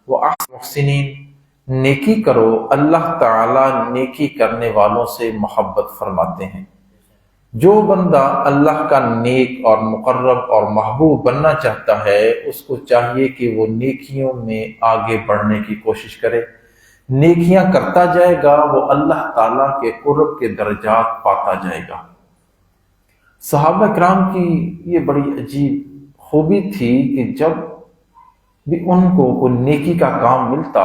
وَأَحْسِنُوا مُحْسِنِينَ، نیکی کرو، اللہ تعالیٰ نیکی کرنے والوں سے محبت فرماتے ہیں۔ جو بندہ اللہ کا نیک اور مقرب اور محبوب بننا چاہتا ہے، اس کو چاہیے کہ وہ نیکیوں میں آگے بڑھنے کی کوشش کرے، نیکیاں کرتا جائے گا، وہ اللہ تعالیٰ کے قرب کے درجات پاتا جائے گا۔ صحابہ کرام کی یہ بڑی عجیب خوبی تھی کہ جب بھی ان کو کوئی نیکی کا کام ملتا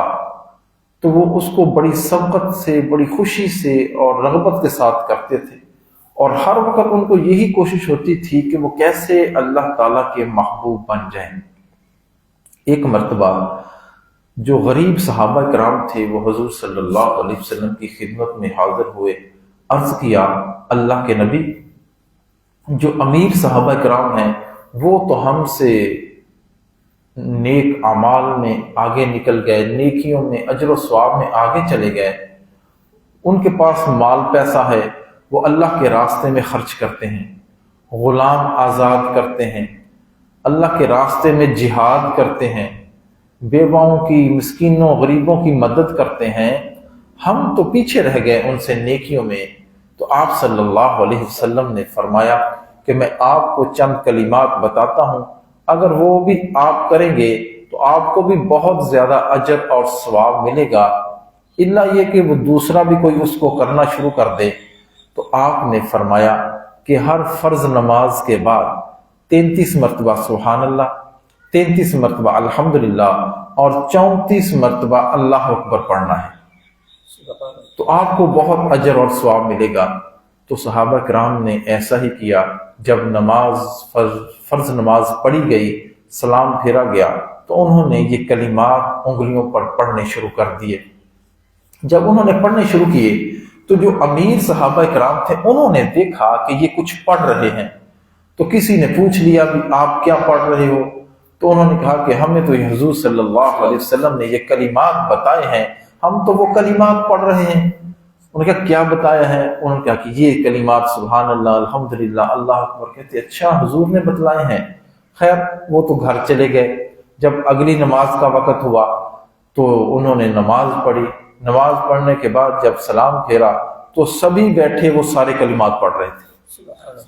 تو وہ اس کو بڑی سبقت سے، بڑی خوشی سے اور رغبت کے ساتھ کرتے تھے، اور ہر وقت ان کو یہی کوشش ہوتی تھی کہ وہ کیسے اللہ تعالیٰ کے محبوب بن جائیں۔ ایک مرتبہ جو غریب صحابہ کرام تھے وہ حضور صلی اللہ علیہ وسلم کی خدمت میں حاضر ہوئے، عرض کیا، اللہ کے نبی، جو امیر صحابہ کرام ہیں وہ تو ہم سے نیک اعمال میں آگے نکل گئے، نیکیوں میں، اجر و ثواب میں آگے چلے گئے، ان کے پاس مال پیسہ ہے، وہ اللہ کے راستے میں خرچ کرتے ہیں، غلام آزاد کرتے ہیں، اللہ کے راستے میں جہاد کرتے ہیں، بیواؤں کی، مسکینوں، غریبوں کی مدد کرتے ہیں، ہم تو پیچھے رہ گئے ان سے نیکیوں میں۔ تو آپ صلی اللہ علیہ وسلم نے فرمایا کہ میں آپ کو چند کلمات بتاتا ہوں، اگر وہ بھی آپ کریں گے تو آپ کو بھی بہت زیادہ اجر اور ثواب ملے گا، الا یہ کہ وہ دوسرا بھی کوئی اس کو کرنا شروع کر دے۔ تو آپ نے فرمایا کہ ہر فرض نماز کے بعد 33 مرتبہ سبحان اللہ، 33 مرتبہ الحمدللہ اور 34 مرتبہ اللہ اکبر پڑھنا ہے، تو آپ کو بہت اجر اور ثواب ملے گا۔ تو صحابہ کرام نے ایسا ہی کیا۔ جب فرض نماز پڑھی گئی، سلام پھیرا گیا، تو انہوں نے یہ کلمات انگلیوں پر پڑھنے شروع کر دیے۔ جب انہوں نے پڑھنے شروع کیے تو جو امیر صحابہ کرام تھے انہوں نے دیکھا کہ یہ کچھ پڑھ رہے ہیں، تو کسی نے پوچھ لیا کہ آپ کیا پڑھ رہے ہو؟ تو انہوں نے کہا کہ ہمیں تو یہ حضور صلی اللہ علیہ وسلم نے یہ کلمات بتائے ہیں، ہم تو وہ کلمات پڑھ رہے ہیں۔ انہوں نے کہا کیا بتایا ہے؟ انہوں نے کہا کہ یہ کلمات سبحان اللہ، الحمدللہ، اللہ اکبر۔ کہتے اچھا حضور نے بتلائے ہیں۔ خیر وہ تو گھر چلے گئے۔ جب اگلی نماز کا وقت ہوا تو انہوں نے نماز پڑھی، نماز پڑھنے کے بعد جب سلام پھیرا تو سبھی بیٹھے وہ سارے کلمات پڑھ رہے تھے۔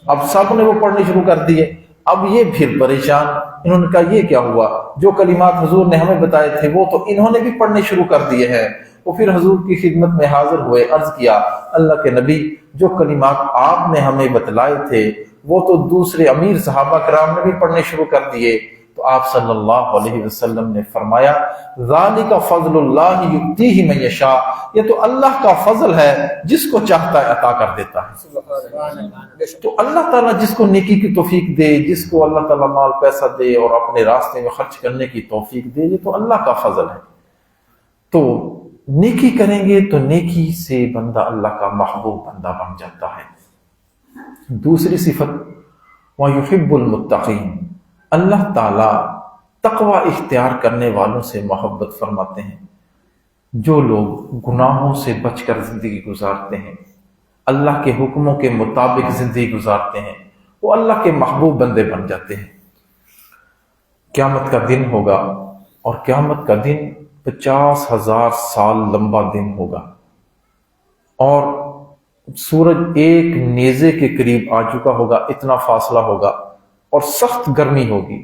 اب سب نے وہ پڑھنے شروع کر دیے۔ اب یہ پھر پریشان، انہوں نے کہا یہ کیا ہوا؟ جو کلمات حضور نے ہمیں بتائے تھے وہ تو انہوں نے بھی پڑھنے شروع کر دیے ہیں۔ وہ پھر حضور کی خدمت میں حاضر ہوئے، عرض کیا، اللہ کے نبی، جو کلمات آپ نے ہمیں بتلائے تھے وہ تو دوسرے امیر صحابہ کرام نے بھی پڑھنے شروع کر دیے۔ تو آپ صلی اللہ علیہ وسلم نے فرمایا، ذالک فضل اللہ یؤتیہ من یشاء، یہ تو اللہ کا فضل ہے، جس کو چاہتا ہے عطا کر دیتا ہے۔ تو اللہ تعالیٰ جس کو نیکی کی توفیق دے، جس کو اللہ تعالیٰ مال پیسہ دے اور اپنے راستے میں خرچ کرنے کی توفیق دے، یہ تو اللہ کا فضل ہے۔ تو نیکی کریں گے تو نیکی سے بندہ اللہ کا محبوب بندہ بن جاتا ہے۔ دوسری صفت وَيُحِبُّ الْمُتَّقِينَ، اللہ تعالیٰ تقوی اختیار کرنے والوں سے محبت فرماتے ہیں۔ جو لوگ گناہوں سے بچ کر زندگی گزارتے ہیں، اللہ کے حکموں کے مطابق زندگی گزارتے ہیں، وہ اللہ کے محبوب بندے بن جاتے ہیں۔ قیامت کا دن ہوگا، اور قیامت کا دن 50,000 سال لمبا دن ہوگا، اور سورج ایک نیزے کے قریب آ چکا ہوگا، اتنا فاصلہ ہوگا، اور سخت گرمی ہوگی،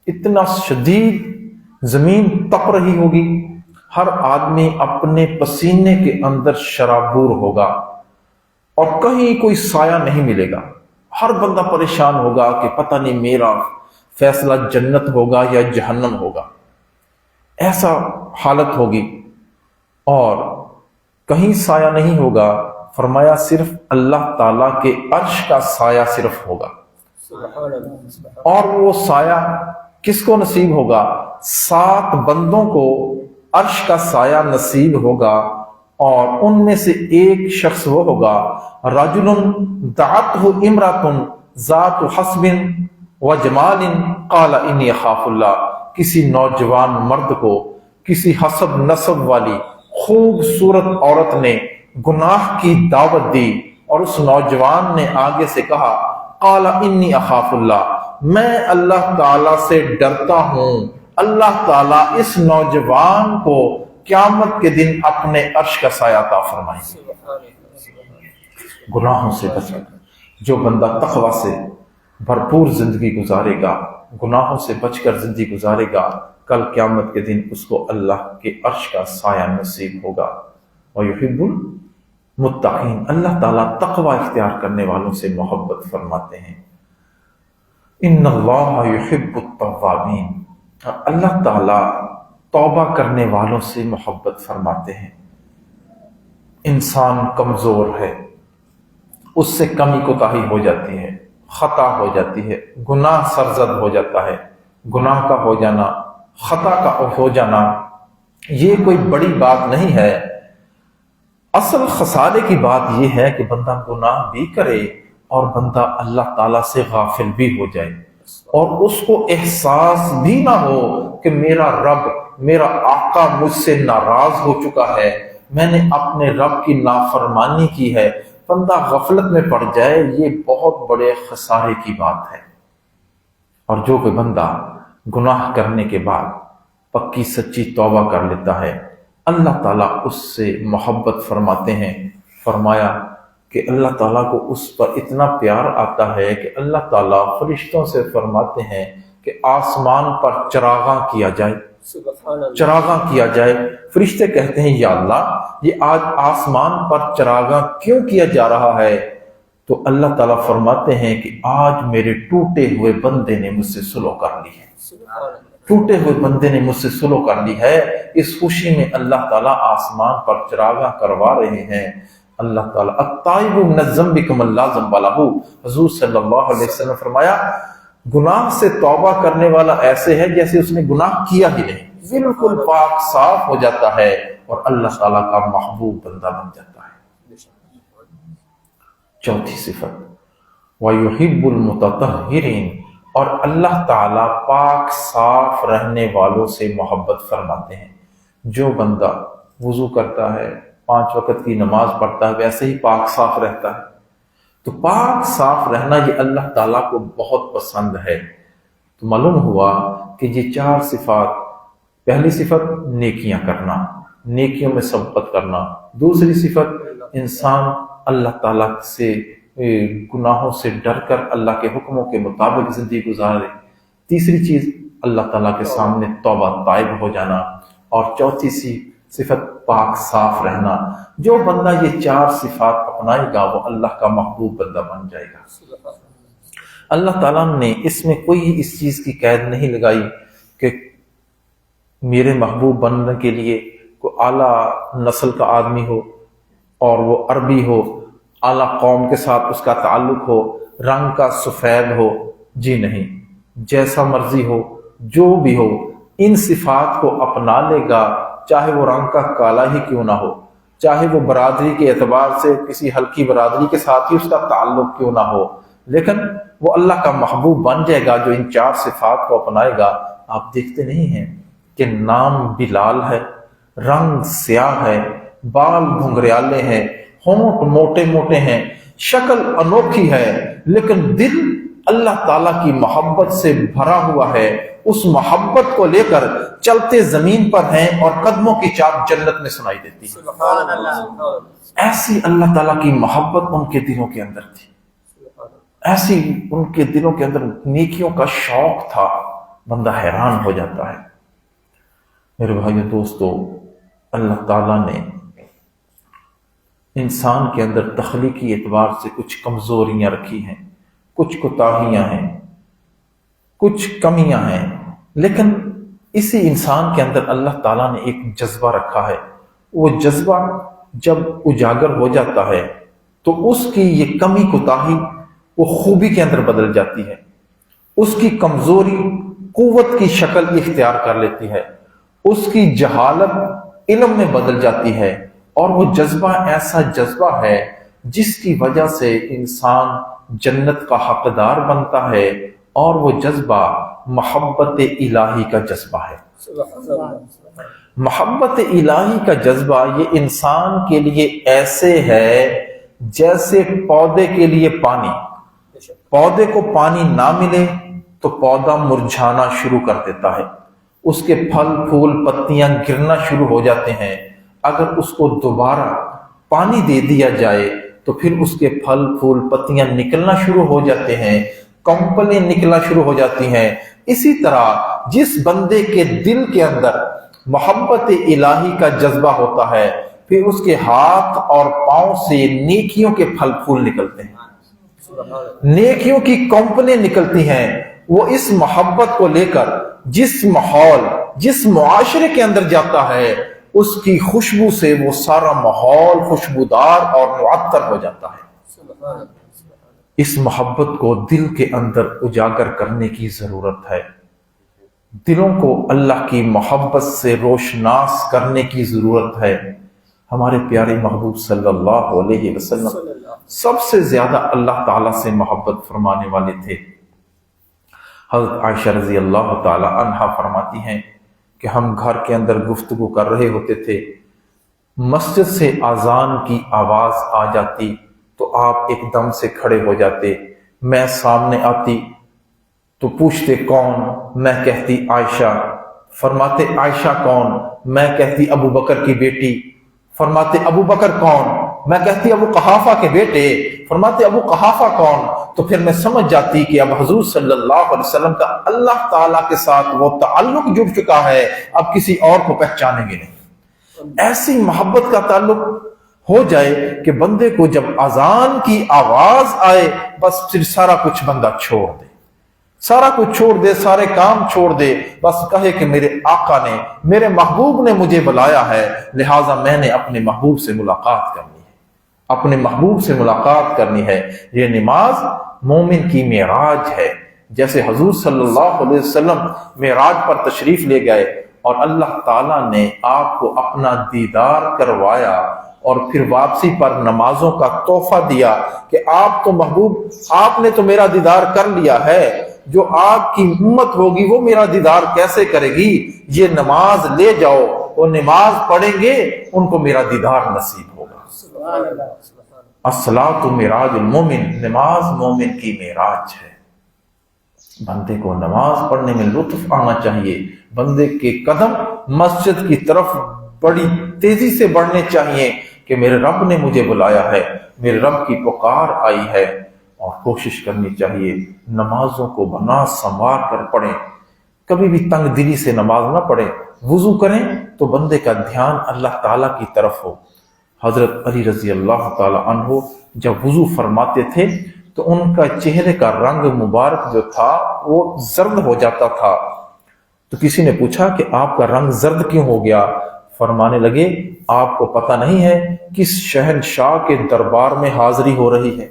اتنا شدید زمین تپ رہی ہوگی، ہر آدمی اپنے پسینے کے اندر شرابور ہوگا، اور کہیں کوئی سایہ نہیں ملے گا۔ ہر بندہ پریشان ہوگا کہ پتہ نہیں میرا فیصلہ جنت ہوگا یا جہنم ہوگا، ایسا حالت ہوگی، اور کہیں سایہ نہیں ہوگا۔ فرمایا صرف اللہ تعالیٰ کے عرش کا سایہ صرف ہوگا، اور وہ سایہ کس کو نصیب ہوگا؟ 7 بندوں کو عرش کا سایہ نصیب ہوگا، اور ان میں سے ایک شخص وہ ہوگا، رجل دعته امرأة ذات حسب وجمال قال انی اخاف اللہ، کسی نوجوان مرد کو کسی حسب نسب والی خوبصورت عورت نے گناہ کی دعوت دی، اور اس نوجوان نے آگے سے کہا، قال انی اخاف اللہ، میں اللہ تعالی سے ڈرتا ہوں، اللہ تعالیٰ اس نوجوان کو قیامت کے دن اپنے عرش کا سایہ عطا فرمائیں گے۔ گناہوں سے بچنا، جو بندہ تقوی سے بھرپور زندگی گزارے گا، گناہوں سے بچ کر زندگی گزارے گا، کل قیامت کے دن اس کو اللہ کے عرش کا سایہ نصیب ہوگا۔ وَيُحِبُّ الْمُتَّقِينَ، اللہ تعالیٰ تقوی اختیار کرنے والوں سے محبت فرماتے ہیں۔ ان اللہ یحب التوابین، اللہ تعالیٰ توبہ کرنے والوں سے محبت فرماتے ہیں۔ انسان کمزور ہے، اس سے کمی کوتاہی ہو جاتی ہے، خطا ہو جاتی ہے، گناہ سرزد ہو جاتا ہے۔ گناہ کا ہو جانا، خطا کا ہو جانا یہ کوئی بڑی بات نہیں ہے۔ اصل خسارے کی بات یہ ہے کہ بندہ گناہ بھی کرے اور بندہ اللہ تعالیٰ سے غافل بھی ہو جائے، اور اس کو احساس بھی نہ ہو کہ میرا رب، میرا آقا مجھ سے ناراض ہو چکا ہے، میں نے اپنے رب کی نافرمانی کی ہے، بندہ غفلت میں پڑ جائے، یہ بہت بڑے خسارے کی بات ہے۔ اور جو کوئی بندہ گناہ کرنے کے بعد پکی سچی توبہ کر لیتا ہے، اللہ تعالیٰ اس سے محبت فرماتے ہیں۔ فرمایا کہ اللہ تعالیٰ کو اس پر اتنا پیار آتا ہے کہ اللہ تعالیٰ فرشتوں سے فرماتے ہیں کہ آسمان پر چراغاں کیا جائے، چراغاں کیا جائے۔ فرشتے کہتے ہیں یا اللہ یہ آج آسمان پر چراغاں کیوں کیا جا رہا ہے؟ تو اللہ تعالیٰ فرماتے ہیں کہ آج میرے ٹوٹے ہوئے بندے نے مجھ سے صلح کر لی ہے، ٹوٹے ہوئے بندے نے مجھ سے صلح کر لی ہے۔ اس خوشی میں اللہ تعالیٰ آسمان پر چراغاں کروا رہے ہیں۔ اللہ تعالیٰ التائب من الذنب کمن لا ذنب لہ، حضور صلی اللہ علیہ وسلم فرمایا گناہ سے توبہ کرنے والا ایسے ہے جیسے اس نے گناہ کیا ہی نہیں، بالکل پاک صاف ہو جاتا ہے اور اللہ تعالیٰ کا محبوب بندہ بن جاتا ہے۔ چوتھی صفت وَيُحِبُّ الْمُتَطَهِّرِينَ، اور اللہ تعالیٰ پاک صاف رہنے والوں سے محبت فرماتے ہیں۔ جو بندہ وضو کرتا ہے، 5 وقت کی نماز پڑھتا ہے، ویسے ہی پاک صاف رہتا ہے، تو پاک صاف رہنا یہ اللہ تعالیٰ کو بہت پسند ہے۔ تو معلوم ہوا کہ یہ 4 صفات، پہلی صفت نیکیاں کرنا، نیکیوں میں سبقت کرنا، دوسری صفت انسان اللہ تعالیٰ سے گناہوں سے ڈر کر اللہ کے حکموں کے مطابق زندگی گزارے، تیسری چیز اللہ تعالیٰ کے سامنے توبہ طائب ہو جانا، اور چوتھی صفت پاک صاف رہنا۔ جو بندہ یہ 4 صفات اپنائے گا وہ اللہ کا محبوب بندہ بن جائے گا۔ اللہ تعالیٰ نے اس میں کوئی اس چیز کی قید نہیں لگائی کہ میرے محبوب بننے کے لیے کوئی اعلیٰ نسل کا آدمی ہو اور وہ عربی ہو، اعلیٰ قوم کے ساتھ اس کا تعلق ہو، رنگ کا سفید ہو، جی نہیں، جیسا مرضی ہو، جو بھی ہو، ان صفات کو اپنا لے گا، چاہے وہ رنگ کا کالا ہی کیوں نہ ہو، چاہے وہ برادری کے اعتبار سے کسی ہلکی برادری کے ساتھ ہی اس کا تعلق کیوں نہ ہو، لیکن وہ اللہ کا محبوب بن جائے گا جو ان 4 صفات کو اپنائے گا۔ آپ دیکھتے نہیں ہیں کہ نام بلال ہے، رنگ سیاہ ہے، بال گھنگریالے ہیں، ہونٹ موٹے موٹے ہیں، شکل انوکھی ہے، لیکن دل اللہ تعالیٰ کی محبت سے بھرا ہوا ہے، اس محبت کو لے کر چلتے زمین پر ہیں اور قدموں کی چاپ جنت میں سنائی دیتی ہے۔ ایسی اللہ تعالیٰ کی محبت ان کے دلوں کے اندر تھی، ایسی ان کے دلوں کے اندر نیکیوں کا شوق تھا، بندہ حیران ہو جاتا ہے۔ میرے بھائیو دوستو، اللہ تعالیٰ نے انسان کے اندر تخلیقی اعتبار سے کچھ کمزوریاں رکھی ہیں، کچھ کوتاہیاں ہیں، کچھ کمیاں ہیں، لیکن اسی انسان کے اندر اللہ تعالیٰ نے ایک جذبہ رکھا ہے۔ وہ جذبہ جب اجاگر ہو جاتا ہے تو اس کی یہ کمی کوتاہی وہ خوبی کے اندر بدل جاتی ہے، اس کی کمزوری قوت کی شکل اختیار کر لیتی ہے، اس کی جہالت علم میں بدل جاتی ہے، اور وہ جذبہ ایسا جذبہ ہے جس کی وجہ سے انسان جنت کا حقدار بنتا ہے، اور وہ جذبہ محبت الہی کا جذبہ ہے۔ محبت الہی کا جذبہ یہ انسان کے لیے ایسے ہے جیسے پودے کے لیے پانی، پودے کو پانی نہ ملے تو پودا مرجھانا شروع کر دیتا ہے، اس کے پھل پھول پتیاں گرنا شروع ہو جاتے ہیں، اگر اس کو دوبارہ پانی دے دیا جائے تو پھر اس کے پھل پھول پتیاں نکلنا شروع ہو جاتے ہیں، کمپلیں نکلنا شروع ہو جاتی ہیں۔ اسی طرح جس بندے کے دل کے اندر محبت الہی کا جذبہ ہوتا ہے، پھر اس کے ہاتھ اور پاؤں سے نیکیوں کے پھل پھول نکلتے ہیں، نیکیوں کی کمپلیں نکلتی ہیں۔ وہ اس محبت کو لے کر جس ماحول جس معاشرے کے اندر جاتا ہے، اس کی خوشبو سے وہ سارا ماحول خوشبودار اور معطر ہو جاتا ہے۔ اس محبت کو دل کے اندر اجاگر کرنے کی ضرورت ہے، دلوں کو اللہ کی محبت سے روشناس کرنے کی ضرورت ہے۔ ہمارے پیارے محبوب صلی اللہ علیہ وسلم سب سے زیادہ اللہ تعالیٰ سے محبت فرمانے والے تھے۔ حضرت عائشہ رضی اللہ تعالی عنہا فرماتی ہیں کہ ہم گھر کے اندر گفتگو کر رہے ہوتے تھے، مسجد سے اذان کی آواز آ جاتی تو آپ ایک دم سے کھڑے ہو جاتے، میں سامنے آتی تو پوچھتے کون؟ میں کہتی عائشہ۔ فرماتے عائشہ کون؟ میں کہتی ابو بکر کی بیٹی۔ فرماتے ابو بکر کون؟ میں کہتی ابو قحافہ کے بیٹے۔ فرماتے ابو قحافہ کون؟ تو پھر میں سمجھ جاتی کہ اب حضور صلی اللہ علیہ وسلم کا اللہ تعالیٰ کے ساتھ وہ تعلق جڑ چکا ہے، اب کسی اور کو پہچانیں گے نہیں۔ ایسی محبت کا تعلق ہو جائے کہ بندے کو جب اذان کی آواز آئے بس پھر سارا کچھ بندہ چھوڑ دے، سارا کچھ چھوڑ دے، سارے کام چھوڑ دے، بس کہے کہ میرے آقا نے، میرے محبوب نے مجھے بلایا ہے، لہٰذا میں نے اپنے محبوب سے ملاقات کرنی ہے، اپنے محبوب سے ملاقات کرنی ہے۔ یہ نماز مومن کی معراج ہے۔ جیسے حضور صلی اللہ علیہ وسلم معراج پر تشریف لے گئے اور اللہ تعالیٰ نے آپ کو اپنا دیدار کروایا اور پھر واپسی پر نمازوں کا تحفہ دیا کہ آپ تو محبوب، آپ نے تو میرا دیدار کر لیا ہے، جو آپ کی امت ہوگی وہ میرا دیدار کیسے کرے گی؟ یہ نماز لے جاؤ، وہ نماز پڑھیں گے ان کو میرا دیدار نصیب ہوگا۔ الصلاۃ معراج المومن، نماز مومن کی معراج ہے۔ بندے کو نماز پڑھنے میں لطف آنا چاہیے، بندے کے قدم مسجد کی طرف بڑی تیزی سے بڑھنے چاہیے کہ میرے رب نے مجھے بلایا ہے، میرے رب کی پکار آئی ہے، اور کوشش کرنی چاہیے نمازوں کو بنا سنوار کر پڑھیں، کبھی بھی تنگ دلی سے نماز نہ پڑھیں۔ وضو کریں تو بندے کا دھیان اللہ تعالیٰ کی طرف ہو۔ حضرت علی رضی اللہ تعالی عنہ جب وضو فرماتے تھے تو ان کا چہرے کا رنگ مبارک جو تھا وہ زرد ہو جاتا تھا، تو کسی نے پوچھا کہ آپ کا رنگ زرد کیوں ہو گیا؟ فرمانے لگے آپ کو پتہ نہیں ہے کس شہنشاہ کے دربار میں حاضری ہو رہی ہے،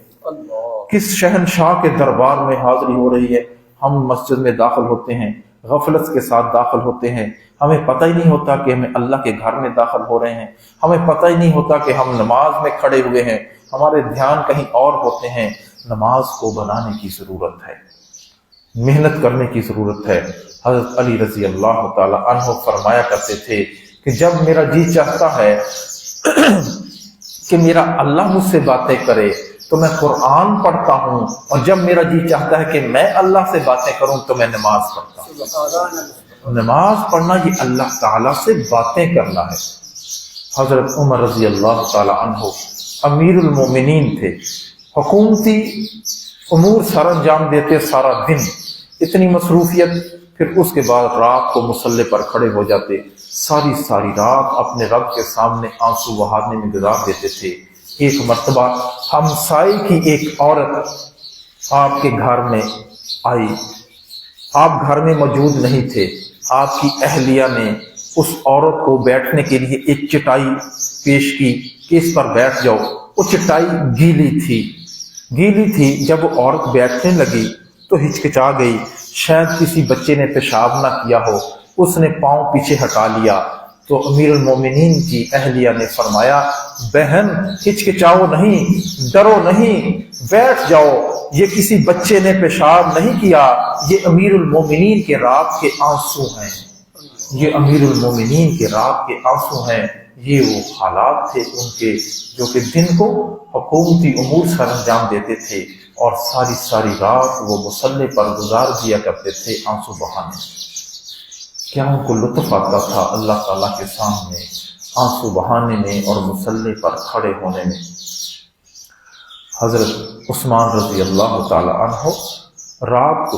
کس شہنشاہ کے دربار میں حاضری ہو رہی ہے۔ ہم مسجد میں داخل ہوتے ہیں، غفلت کے ساتھ داخل ہوتے ہیں، ہمیں پتہ ہی نہیں ہوتا کہ ہمیں اللہ کے گھر میں داخل ہو رہے ہیں، ہمیں پتہ ہی نہیں ہوتا کہ ہم نماز میں کھڑے ہوئے ہیں، ہمارے دھیان کہیں اور ہوتے ہیں۔ نماز کو بنانے کی ضرورت ہے، محنت کرنے کی ضرورت ہے۔ حضرت علی رضی اللہ تعالی عنہ فرمایا کرتے تھے کہ جب میرا جی چاہتا ہے کہ میرا اللہ مجھ سے باتیں کرے تو میں قرآن پڑھتا ہوں، اور جب میرا جی چاہتا ہے کہ میں اللہ سے باتیں کروں تو میں نماز پڑھتا ہوں۔ نماز پڑھنا یہ اللہ تعالیٰ سے باتیں کرنا ہے۔ حضرت عمر رضی اللہ تعالی عنہ امیر المومنین تھے، حکومتی امور سر انجام دیتے سارا دن، اتنی مصروفیت، پھر اس کے بعد رات کو مصلی پر کھڑے ہو جاتے، ساری رات اپنے رب کے سامنے آنسو بہانے میں گزار دیتے تھے۔ ایک مرتبہ ہمسائے کی ایک عورت آپ کے گھر میں آئی، آپ گھر میں موجود نہیں تھے، آپ کی اہلیہ نے اس عورت کو بیٹھنے کے لیے ایک چٹائی پیش کی کہ اس پر بیٹھ جاؤ۔ وہ چٹائی گیلی تھی، جب وہ عورت بیٹھنے لگی تو ہچکچا گئی، شاید کسی بچے نے پیشاب نہ کیا ہو، اس نے پاؤں پیچھے ہٹا لیا۔ تو امیر المومنین کی اہلیہ نے فرمایا، بہن ہچکچاؤ نہیں، ڈرو نہیں، بیٹھ جاؤ، یہ کسی بچے نے پیشاب نہیں کیا، یہ امیر المومنین کے رات کے آنسو ہیں، یہ امیر المومنین کے رات کے آنسو ہیں۔ یہ وہ حالات تھے ان کے جو کہ دن کو حکومتی امور سر انجام دیتے تھے اور ساری رات وہ مصلی پر گزار دیا کرتے تھے آنسو بہانے۔ کیا ان کو لطف آتا تھا اللہ تعالیٰ کے سامنے آنسو بہانے میں اور مصلی پر کھڑے ہونے میں۔ حضرت عثمان رضی اللہ تعالیٰ عنہ رات کو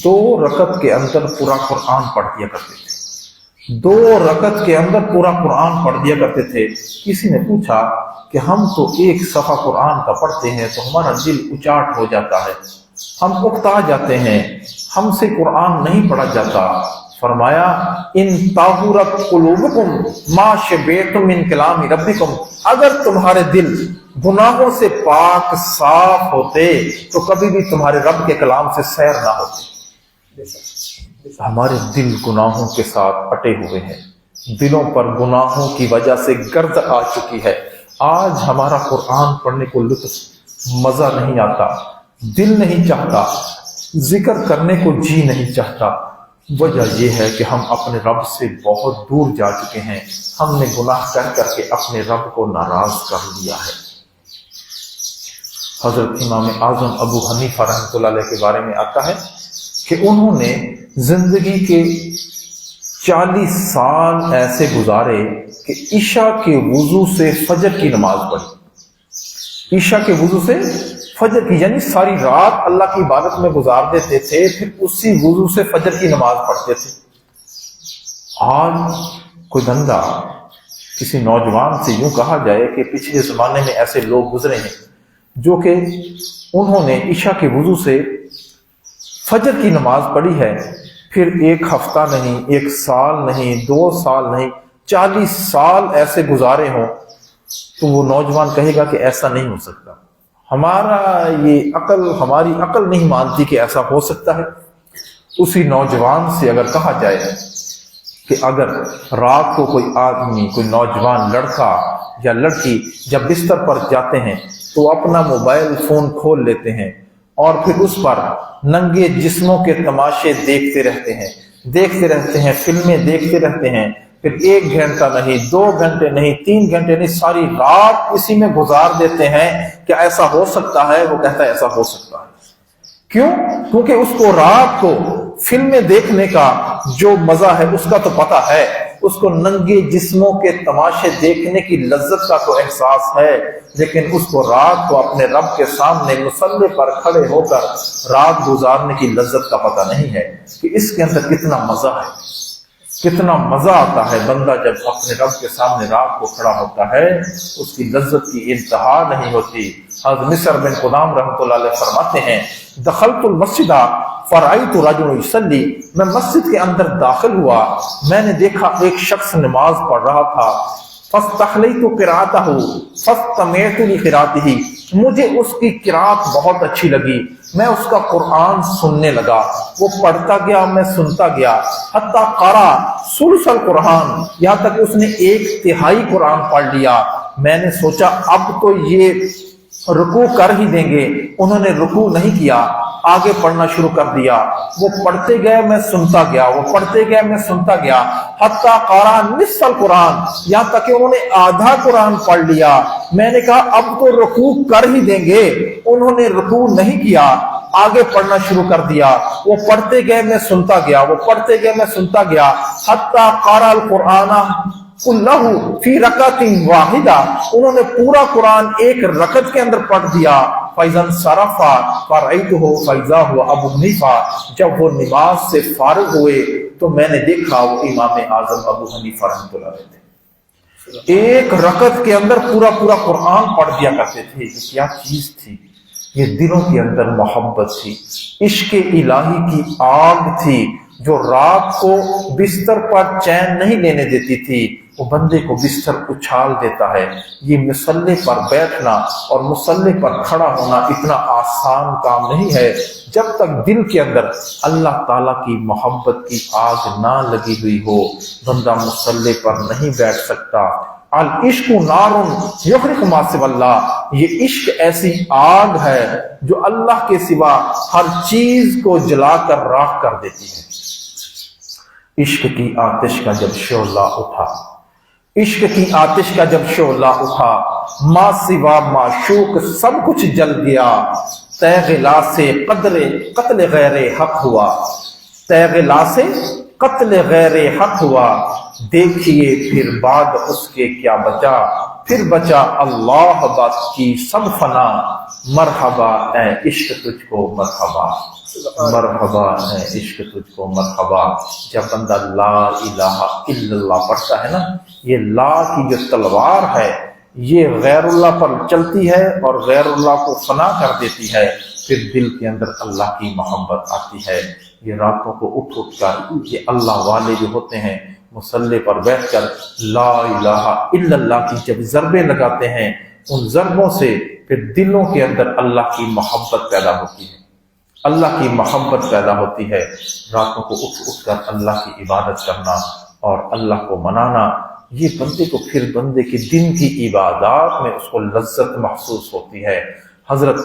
2 رکعت کے اندر پورا قرآن پڑھ دیا کرتے تھے، 2 رکعت کے اندر پورا قرآن پڑھ دیا کرتے تھے۔ کسی نے پوچھا کہ ہم تو 1 صفحہ قرآن کا پڑھتے ہیں تو ہمارا دل اچاٹ ہو جاتا ہے، ہم اکتا جاتے ہیں، ہم سے قرآن نہیں پڑھا جاتا۔ فرمایا ان طاہرت قلوبکم ما شبعتم من کلام ربکم، اگر تمہارے دل گناہوں سے پاک صاف ہوتے تو کبھی بھی تمہارے رب کے کلام سے سیر نہ ہوتے۔ ہمارے دل گناہوں کے ساتھ اٹے ہوئے ہیں، دلوں پر گناہوں کی وجہ سے گرد آ چکی ہے۔ آج ہمارا قرآن پڑھنے کو لطف مزہ نہیں آتا، دل نہیں چاہتا، ذکر کرنے کو جی نہیں چاہتا۔ وجہ یہ ہے کہ ہم اپنے رب سے بہت دور جا چکے ہیں، ہم نے گناہ کر کے اپنے رب کو ناراض کر لیا ہے۔ حضرت امام اعظم ابو حنیفہ رحمۃ اللہ علیہ کے بارے میں آتا ہے کہ انہوں نے زندگی کے 40 سال ایسے گزارے کہ عشاء کے وضو سے فجر کی نماز پڑھی، عشاء کے وضو سے فجر کی، یعنی ساری رات اللہ کی عبادت میں گزار دیتے تھے، پھر اسی وضو سے فجر کی نماز پڑھتے تھے۔ آج کوئی بندہ کسی نوجوان سے یوں کہا جائے کہ پچھلے زمانے میں ایسے لوگ گزرے ہیں جو کہ انہوں نے عشاء کے وضو سے فجر کی نماز پڑھی ہے، پھر 1 ہفتہ نہیں، 1 سال نہیں، 2 سال نہیں، 40 سال ایسے گزارے ہوں، تو وہ نوجوان کہے گا کہ ایسا نہیں ہو سکتا، ہماری عقل نہیں مانتی کہ ایسا ہو سکتا ہے۔ اسی نوجوان سے اگر کہا جائے کہ اگر رات کو کوئی آدمی، کوئی نوجوان لڑکا یا لڑکی جب بستر پر جاتے ہیں تو اپنا موبائل فون کھول لیتے ہیں اور پھر اس پر ننگے جسموں کے تماشے دیکھتے رہتے ہیں، فلمیں دیکھتے رہتے ہیں، پھر 1 گھنٹہ نہیں، 2 گھنٹے نہیں، 3 گھنٹے نہیں، ساری رات اسی میں گزار دیتے ہیں۔ کیا ایسا ہو سکتا ہے؟ وہ کہتا ہے ایسا ہو سکتا ہے۔ کیوں؟ کیونکہ اس کو رات کو فلمیں دیکھنے کا جو مزہ ہے اس کا تو پتہ ہے، اس کو ننگے جسموں کے تماشے دیکھنے کی لذت کا تو احساس ہے، لیکن اس کو رات کو اپنے رب کے سامنے مصلی پر کھڑے ہو کر رات گزارنے کی لذت کا پتہ نہیں ہے کہ اس کے اندر کتنا مزہ ہے، کتنا مزہ آتا ہے۔ بندہ جب اپنے رب کے سامنے رات کو کھڑا ہوتا ہے اس کی لذت کی انتہا نہیں ہوتی۔ حضرت مصر بن قدام رحمۃ اللہ علیہ فرماتے ہیں دخلت المسجد فرأیت رجل یصلی، میں مسجد کے اندر داخل ہوا، میں نے دیکھا ایک شخص نماز پڑھ رہا تھا، فاستحلیت قراءتہ فاستمعت لقراءتہ، مجھے اس کی قراءت بہت اچھی لگی، میں اس کا قرآن سننے لگا، وہ پڑھتا گیا میں سنتا گیا، حتی قرأ ثلث القرآن، یہاں تک اس نے 1/3 قرآن پڑھ لیا۔ میں نے سوچا اب تو یہ رکوع کر ہی دیں گے، انہوں نے رکوع نہیں کیا، آگے پڑھنا شروع کر دیا، وہ پڑھتے گئے میں سنتا گیا، وہ پڑھتے گئے میں سنتا گیا، حتی قرأ نصف القرآن، یہاں تک کہ انہوں نے آدھا قرآن پڑھ لیا۔ میں نے کہا اب تو رکوع کر ہی دیں گے، انہوں نے رکوع نہیں کیا، آگے پڑھنا شروع کر دیا، وہ پڑھتے گئے میں سنتا گیا، وہ پڑھتے گئے میں سنتا گیا، حتی قرأ القرآن کلہ فی رکعۃ واحدہ، انہوں نے پورا قرآن 1 رکعت کے اندر پڑھ دیا۔ فَإِذَا انصَرَفَ فَرَأَيْتُهُ فَإِذَا هُوَ أَبُو حنیفہ، جب وہ نماز سے فارغ ہوئے تو میں نے دیکھا وہ امام اعظم ابو حنیفہ رحمۃ اللہ علیہ تھے، 1 رکعت کے اندر پورا قرآن پڑھ دیا کرتے تھے۔ کیا چیز تھی یہ؟ دلوں کے اندر محبت تھی، عشق الہی کی آگ تھی جو رات کو بستر پر چین نہیں لینے دیتی تھی، وہ بندے کو بستر اچھال دیتا ہے۔ یہ مصلی پر بیٹھنا اور مصلی پر کھڑا ہونا اتنا آسان کام نہیں ہے، جب تک دل کے اندر اللہ تعالیٰ کی محبت کی آگ نہ لگی ہوئی ہو بندہ مصلی پر نہیں بیٹھ سکتا۔ العشق نار یحرق ما سوی اللہ، یہ عشق ایسی آگ ہے جو اللہ کے سوا ہر چیز کو جلا کر راکھ کر دیتی ہے۔ عشق کی آتش کا جب شعلہ اٹھا، عشق کی آتش کا جب شعلہ اٹھا، ما سوا معشوق سب کچھ جل گیا، تیغ لا سے قتل غیر حق ہوا، تیغ لا سے قتل غیر حق ہوا، دیکھیے پھر بعد اس کے کیا بچا، پھر بچا اللہ بات کی سب فنا، مرحبا اے عشق تجھ کو مرحبا، مرحبا اے عشق تجھ کو مرحبا۔ جب بندہ لا الہ الا اللہ پڑھتا ہے نا، یہ لا کی جو تلوار ہے یہ غیر اللہ پر چلتی ہے اور غیر اللہ کو فنا کر دیتی ہے، پھر دل کے اندر اللہ کی محبت آتی ہے۔ یہ راتوں کو اٹھ اٹھ کر یہ اللہ والے جو ہوتے ہیں مصلی پر بیٹھ کر لا الہ الا اللہ کی جب ضربیں لگاتے ہیں، ان ضربوں سے پھر دلوں کے اندر اللہ کی محبت پیدا ہوتی ہے، اللہ کی محبت پیدا ہوتی ہے۔ راتوں کو اٹھ اٹھ کر اللہ کی عبادت کرنا اور اللہ کو منانا، یہ بندے کو پھر بندے کے دن کی عبادات میں اس کو لذت محسوس ہوتی ہے۔ حضرت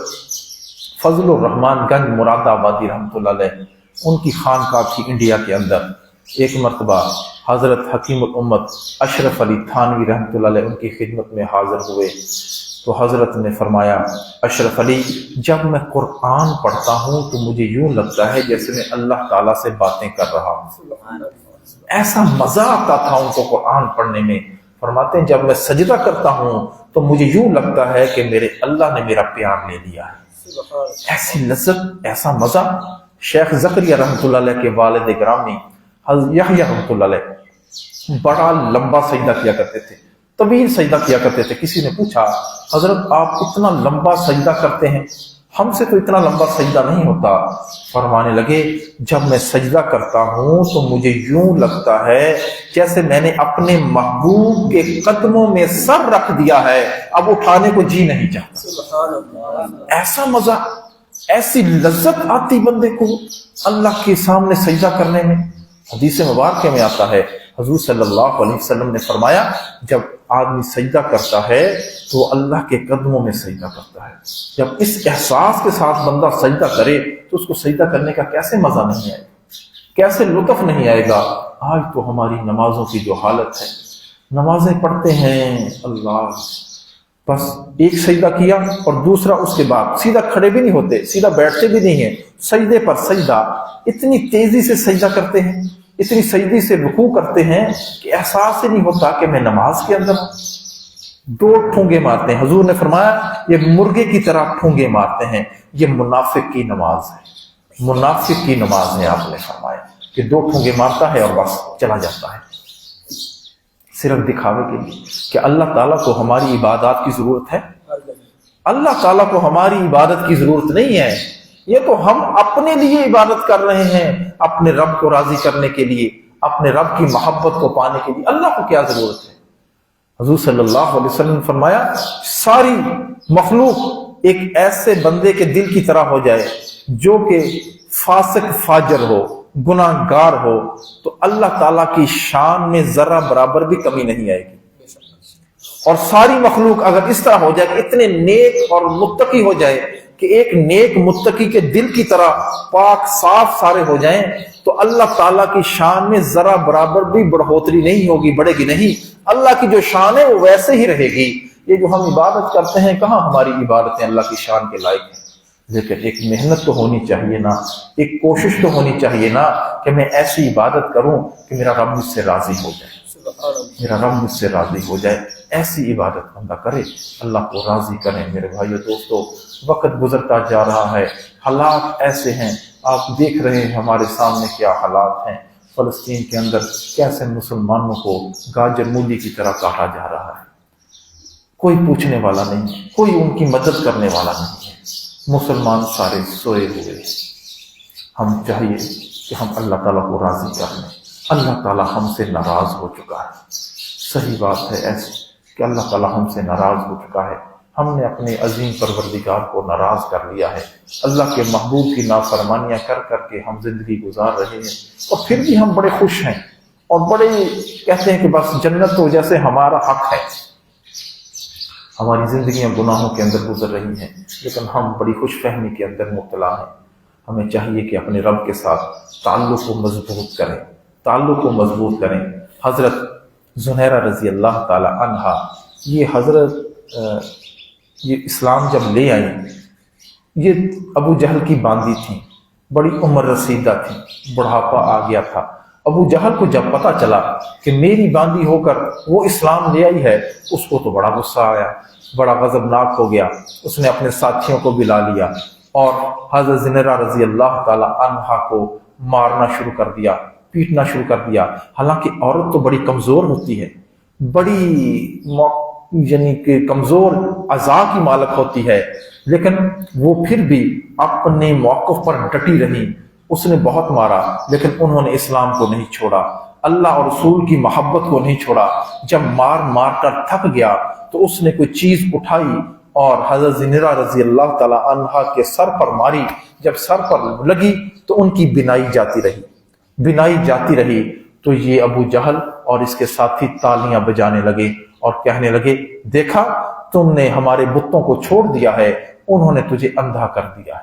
فضل الرحمان گنج مراد آبادی رحمۃ اللہ علیہ، ان کی خانقاہ تھی انڈیا کے اندر۔ ایک مرتبہ حضرت حکیم الامت اشرف علی تھانوی رحمۃ اللہ علیہ ان کی خدمت میں حاضر ہوئے تو حضرت نے فرمایا، اشرف علی جب میں قرآن پڑھتا ہوں تو مجھے یوں لگتا ہے جیسے میں اللہ تعالیٰ سے باتیں کر رہا ہوں۔ ایسا مزہ آتا تھا ان کو قرآن پڑھنے میں۔ فرماتے ہیں جب میں سجدہ کرتا ہوں تو مجھے یوں لگتا ہے کہ میرے اللہ نے میرا پیار لے لیا ہے۔ ایسی لذت، ایسا مزہ۔ شیخ زکریا رحمۃ اللہ علیہ کے والد گرامی حضرت یحییٰ رحمۃ اللہ علیہ بڑا لمبا سجدہ کیا کرتے تھے، طویل سجدہ کیا کرتے تھے۔ کسی نے پوچھا، حضرت آپ اتنا لمبا سجدہ کرتے ہیں، ہم سے تو اتنا لمبا سجدہ نہیں ہوتا۔ فرمانے لگے جب میں سجدہ کرتا ہوں تو مجھے یوں لگتا ہے جیسے میں نے اپنے محبوب کے قدموں میں سر رکھ دیا ہے، اب اٹھانے کو جی نہیں چاہتا۔ ایسا مزہ، ایسی لذت آتی بندے کو اللہ کے سامنے سجدہ کرنے میں۔ حدیث مبارکہ میں آتا ہے حضور صلی اللہ علیہ وسلم نے فرمایا جب آدمی سجدہ کرتا ہے تو وہ اللہ کے قدموں میں سجدہ کرتا ہے۔ جب اس احساس کے ساتھ بندہ سجدہ کرے تو اس کو سجدہ کرنے کا کیسے مزہ نہیں آئے گا، کیسے لطف نہیں آئے گا۔ آج تو ہماری نمازوں کی جو حالت ہے، نمازیں پڑھتے ہیں اللہ بس ایک سجدہ کیا اور دوسرا اس کے بعد سیدھا کھڑے بھی نہیں ہوتے، سیدھا بیٹھتے بھی نہیں ہیں، سجدے پر سجدہ، اتنی تیزی سے سجدہ کرتے ہیں، اتنی سجدی سے رکوع کرتے ہیں کہ احساس ہی نہیں ہوتا کہ میں نماز کے اندر ہوں۔ دو ٹھونگے مارتے ہیں، حضور نے فرمایا یہ مرغے کی طرح ٹھونگے مارتے ہیں، یہ منافق کی نماز ہے، منافق کی نماز ہے۔ آپ نے فرمایا کہ دو ٹھونگے مارتا ہے اور بس چلا جاتا ہے، صرف دکھاوے کے لیے۔ کہ اللہ تعالیٰ کو ہماری عبادات کی ضرورت ہے؟ اللہ تعالیٰ کو ہماری عبادت کی ضرورت نہیں ہے، یہ تو ہم اپنے لیے عبادت کر رہے ہیں، اپنے رب کو راضی کرنے کے لیے، اپنے رب کی محبت کو پانے کے لیے۔ اللہ کو کیا ضرورت ہے؟ حضور صلی اللہ علیہ وسلم نے فرمایا ساری مخلوق ایک ایسے بندے کے دل کی طرح ہو جائے جو کہ فاسق فاجر ہو، گناہ گار ہو، تو اللہ تعالیٰ کی شان میں ذرہ برابر بھی کمی نہیں آئے گی۔ اور ساری مخلوق اگر اس طرح ہو جائے کہ اتنے نیک اور متقی ہو جائے کہ ایک نیک متقی کے دل کی طرح پاک صاف سارے ہو جائیں، تو اللہ تعالیٰ کی شان میں ذرہ برابر بھی بڑھوتری نہیں ہوگی، بڑھے گی نہیں۔ اللہ کی جو شان ہے وہ ویسے ہی رہے گی۔ یہ جو ہم عبادت کرتے ہیں، کہاں ہماری عبادتیں اللہ کی شان کے لائق ہیں؟ لیکن ایک محنت تو ہونی چاہیے نا، ایک کوشش تو ہونی چاہیے نا کہ میں ایسی عبادت کروں کہ میرا رب مجھ سے راضی ہو جائے، میرا رب مجھ سے راضی ہو جائے۔ ایسی عبادت بندہ کرے، اللہ کو راضی کریں۔ میرے بھائیو دوستو، وقت گزرتا جا رہا ہے، حالات ایسے ہیں، آپ دیکھ رہے ہیں ہمارے سامنے کیا حالات ہیں۔ فلسطین کے اندر کیسے مسلمانوں کو گاجر مولی کی طرح کاٹا جا رہا ہے، کوئی پوچھنے والا نہیں، کوئی ان کی مدد کرنے والا نہیں ہے۔ مسلمان سارے سوئے ہوئے ہیں۔ ہم چاہیے کہ ہم اللہ تعالیٰ کو راضی کر لیں۔ اللہ تعالیٰ ہم سے ناراض ہو چکا ہے، صحیح بات ہے ایسی کہ اللہ تعالیٰ ہم سے ناراض ہو چکا ہے۔ ہم نے اپنے عظیم پروردگار کو ناراض کر لیا ہے، اللہ کے محبوب کی نافرمانیاں کر کر کے ہم زندگی گزار رہے ہیں، اور پھر بھی ہم بڑے خوش ہیں اور بڑے کہتے ہیں کہ بس جنت تو جیسے ہمارا حق ہے۔ ہماری زندگیاں گناہوں کے اندر گزر رہی ہیں، لیکن ہم بڑی خوش فہمی کے اندر مبتلا ہیں۔ ہمیں چاہیے کہ اپنے رب کے ساتھ تعلق کو مضبوط کریں، تعلق کو مضبوط کریں۔ حضرت زنیرہ رضی اللہ تعالی عنہا، یہ حضرت یہ اسلام جب لے آئی، یہ ابو جہل کی باندی تھیں، بڑی عمر رسیدہ تھیں، بڑھاپا آ گیا تھا، ابو جہل کو جب پتا چلا کہ میری باندھی ہو کر وہ اسلام لے آئی ہے، اس کو تو بڑا غصہ آیا، بڑا غضبناک ہو گیا۔ اس نے اپنے ساتھیوں کو بلا لیا اور حضرت زنیرہ رضی اللہ تعالی عنہا کو مارنا شروع کر دیا، پیٹنا شروع کر دیا۔ حالانکہ عورت تو بڑی کمزور ہوتی ہے، بڑی یعنی کہ کمزور اعضاء کی مالک ہوتی ہے، لیکن وہ پھر بھی اپنے موقف پر ڈٹی رہی۔ اس نے بہت مارا لیکن انہوں نے اسلام کو نہیں چھوڑا، اللہ اور رسول کی محبت کو نہیں چھوڑا۔ جب مار مار کر تھک گیا تو اس نے کوئی چیز اٹھائی اور حضرت زنیرہ رضی اللہ تعالی عنہا کے سر پر ماری۔ جب سر پر لگی تو ان کی بینائی جاتی رہی تو یہ ابو جہل اور اس کے ساتھی تالیاں بجانے لگے اور کہنے لگے، دیکھا تم نے ہمارے بتوں کو چھوڑ دیا ہے، انہوں نے تجھے اندھا کر دیا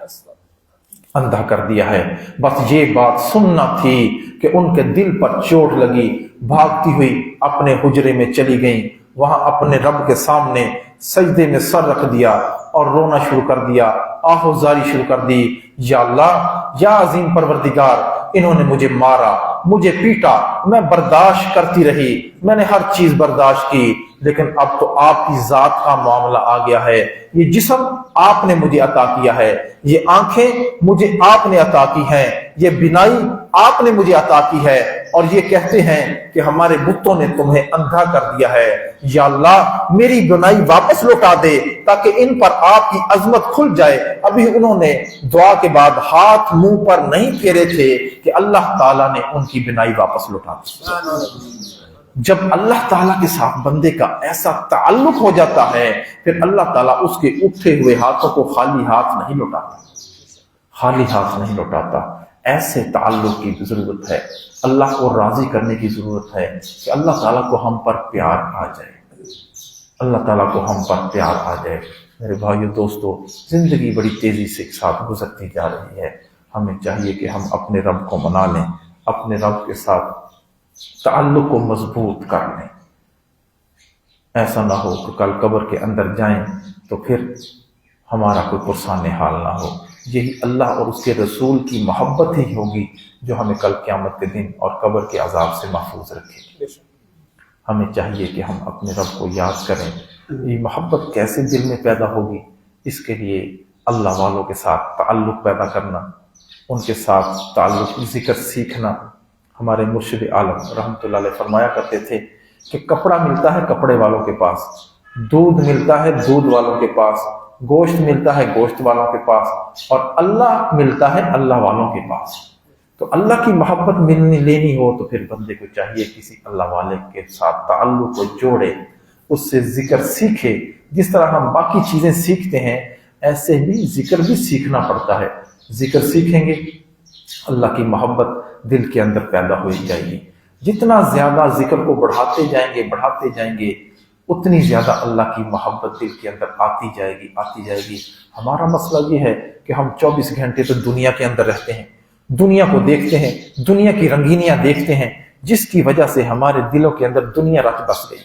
ہے۔ بس یہ بات سننا تھی کہ ان کے دل پر چوٹ لگی، بھاگتی ہوئی اپنے حجرے میں چلی گئیں، وہاں اپنے رب کے سامنے سجدے میں سر رکھ دیا اور رونا شروع کر دیا، آہوزاری شروع کر دی، یا اللہ، یا عظیم پروردگار، انہوں نے مجھے مارا، مجھے پیٹا، میں برداشت کرتی رہی، میں نے ہر چیز برداشت کی، لیکن اب تو آپ کی ذات کا معاملہ آ گیا ہے۔ یہ جسم آپ نے مجھے عطا کیا ہے، یہ آنکھیں مجھے آپ نے عطا کی ہیں، یہ بینائی آپ نے مجھے عطا کی ہے، اور یہ کہتے ہیں کہ ہمارے بتوں نے تمہیں اندھا کر دیا ہے۔ یا اللہ، میری بینائی واپس لوٹا دے تاکہ ان پر آپ کی عظمت کھل جائے۔ ابھی انہوں نے دعا کے بعد ہاتھ منہ پر نہیں پھیرے تھے کہ اللہ تعالیٰ نے ان کی بینائی واپس لوٹا دی۔ جب اللہ تعالیٰ کے ساتھ بندے کا ایسا تعلق ہو جاتا ہے، پھر اللہ تعالیٰ اس کے اٹھے ہوئے ہاتھوں کو خالی ہاتھ نہیں لوٹاتا۔ ایسے تعلق کی ضرورت ہے، اللہ کو راضی کرنے کی ضرورت ہے کہ اللہ تعالیٰ کو ہم پر پیار آ جائے، میرے بھائیو دوستو، زندگی بڑی تیزی سے ساتھ گزرتی جا رہی ہے۔ ہمیں چاہیے کہ ہم اپنے رب کو منا لیں، اپنے رب کے ساتھ تعلق کو مضبوط کر لیں۔ ایسا نہ ہو کہ کل قبر کے اندر جائیں تو پھر ہمارا کوئی پرسان حال نہ ہو۔ یہی اللہ اور اس کے رسول کی محبت ہی ہوگی جو ہمیں کل قیامت کے دن اور قبر کے عذاب سے محفوظ رکھے گی۔ ہمیں چاہیے کہ ہم اپنے رب کو یاد کریں۔ یہ محبت کیسے دل میں پیدا ہوگی؟ اس کے لیے اللہ والوں کے ساتھ تعلق پیدا کرنا، ان کے ساتھ تعلق ذکر سیکھنا۔ ہمارے مرشد عالم رحمۃ اللہ علیہ فرمایا کرتے تھے کہ کپڑا ملتا ہے کپڑے والوں کے پاس، دودھ ملتا ہے دودھ والوں کے پاس، گوشت ملتا ہے گوشت والوں کے پاس، اور اللہ ملتا ہے اللہ والوں کے پاس۔ تو اللہ کی محبت لینی ہو تو پھر بندے کو چاہیے کسی اللہ والے کے ساتھ تعلق کو جوڑے، اس سے ذکر سیکھے۔ جس طرح ہم باقی چیزیں سیکھتے ہیں ایسے بھی ذکر بھی سیکھنا پڑتا ہے۔ ذکر سیکھیں گے، اللہ کی محبت دل کے اندر پیدا ہو جائے گی۔ جتنا زیادہ ذکر کو بڑھاتے جائیں گے اتنی زیادہ اللہ کی محبت دل کے اندر آتی جائے گی۔ ہمارا مسئلہ یہ ہے کہ ہم 24 گھنٹے تو دنیا کے اندر رہتے ہیں، دنیا کو دیکھتے ہیں، دنیا کی رنگینیاں دیکھتے ہیں، جس کی وجہ سے ہمارے دلوں کے اندر دنیا رچ بس گئی۔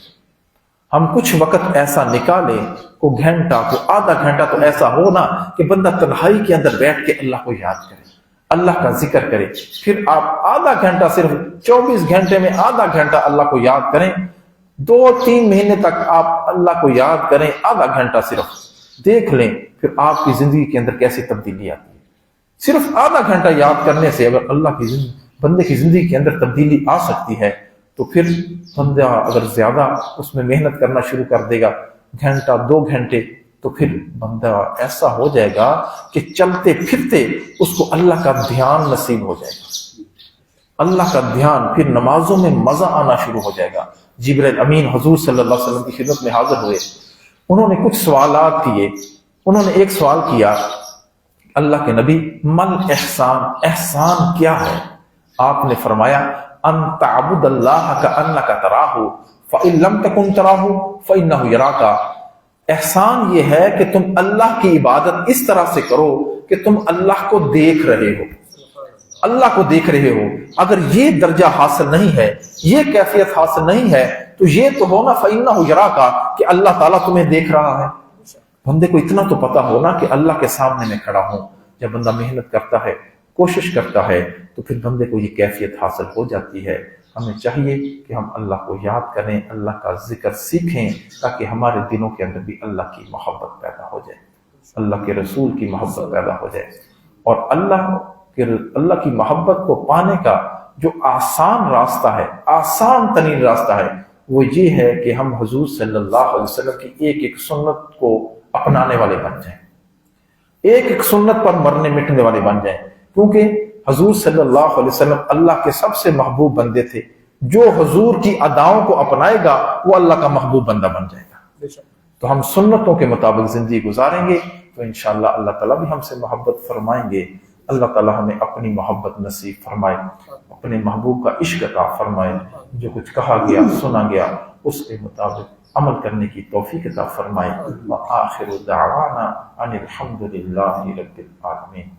ہم کچھ وقت ایسا نکالیں، کو گھنٹہ کو آدھا گھنٹہ تو ایسا ہو نا کہ بندہ تنہائی کے اندر بیٹھ کے اللہ کو یاد کرے، اللہ کا ذکر کرے۔ پھر آپ آدھا گھنٹہ، صرف 24 گھنٹے میں آدھا گھنٹہ اللہ کو یاد کریں، 2-3 مہینے تک آپ اللہ کو یاد کریں، آدھا گھنٹہ صرف دیکھ لیں، پھر آپ کی زندگی کے اندر کیسی تبدیلی آتی ہے۔ صرف آدھا گھنٹہ یاد کرنے سے اگر بندے کی زندگی کے اندر تبدیلی آ سکتی ہے تو پھر بندہ اگر زیادہ اس میں محنت کرنا شروع کر دے گا، گھنٹہ 2 گھنٹے، تو پھر بندہ ایسا ہو جائے گا کہ چلتے پھرتے اس کو اللہ کا دھیان نصیب ہو جائے گا، اللہ کا دھیان، پھر نمازوں میں مزہ آنا شروع ہو جائے گا۔ جبرائیل امین حضور صلی اللہ علیہ وسلم کی خدمت میں حاضر ہوئے، انہوں نے کچھ سوالات کیے۔ انہوں نے ایک سوال کیا، اللہ کے نبی، مل احسان، احسان کیا ہے؟ آپ نے فرمایا، ان تعبد اللہ کأنک تراہ فإن لم تکن تراہ فإنہ یراک۔ احسان یہ ہے کہ تم اللہ کی عبادت اس طرح سے کرو کہ تم اللہ کو دیکھ رہے ہو، اللہ کو دیکھ رہے ہو۔ اگر یہ درجہ حاصل نہیں ہے، یہ کیفیت حاصل نہیں ہے، تو یہ تو ہونا فإنہ یراک کہ اللہ تعالیٰ تمہیں دیکھ رہا ہے۔ بندے کو اتنا تو پتا ہونا کہ اللہ کے سامنے میں کھڑا ہوں۔ جب بندہ محنت کرتا ہے، کوشش کرتا ہے تو پھر بندے کو یہ کیفیت حاصل ہو جاتی ہے۔ ہمیں چاہیے کہ ہم اللہ کو یاد کریں، اللہ کا ذکر سیکھیں، تاکہ ہمارے دلوں کے اندر بھی اللہ کی محبت پیدا ہو جائے، اللہ کے رسول کی محبت پیدا ہو جائے۔ اور اللہ کی محبت کو پانے کا جو آسان راستہ ہے، آسان ترین راستہ ہے، وہ یہ ہے کہ ہم حضور صلی اللہ علیہ وسلم کی ایک ایک سنت کو اپنانے والے بن جائیں، ایک ایک سنت پر مرنے مٹنے والے بن جائیں، کیونکہ حضور صلی اللہ علیہ وسلم اللہ کے سب سے محبوب بندے تھے۔ جو حضور کی اداؤں کو اپنائے گا وہ اللہ کا محبوب بندہ بن جائے گا۔ تو ہم سنتوں کے مطابق زندگی گزاریں گے تو انشاءاللہ اللہ تعالیٰ بھی ہم سے محبت فرمائیں گے۔ اللہ تعالیٰ ہمیں اپنی محبت نصیب فرمائے، اپنے محبوب کا عشق عطا فرمائے، جو کچھ کہا گیا سنا گیا اس کے مطابق عمل کرنے کی توفیق عطا فرمائے۔ وآخر دعوانا ان الحمد للہ رب العالمین۔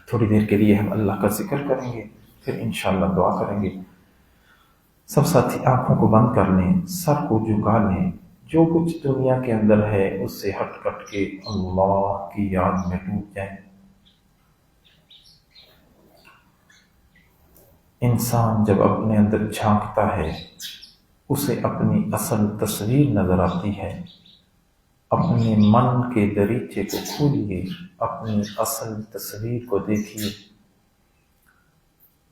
تھوڑی دیر کے لیے ہم اللہ کا ذکر کریں گے، پھر انشاءاللہ دعا کریں گے۔ سب ساتھی آنکھوں کو بند کر لیں، سر کو جھکا لیں، جو کچھ دنیا کے اندر ہے اس سے ہٹ کٹ کے اللہ کی یاد میں ڈوب جائیں۔ انسان جب اپنے اندر جھانکتا ہے اسے اپنی اصل تصویر نظر آتی ہے۔ اپنے من کے دریچے کو کھولیے، اپنی اصل تصویر کو دیکھیے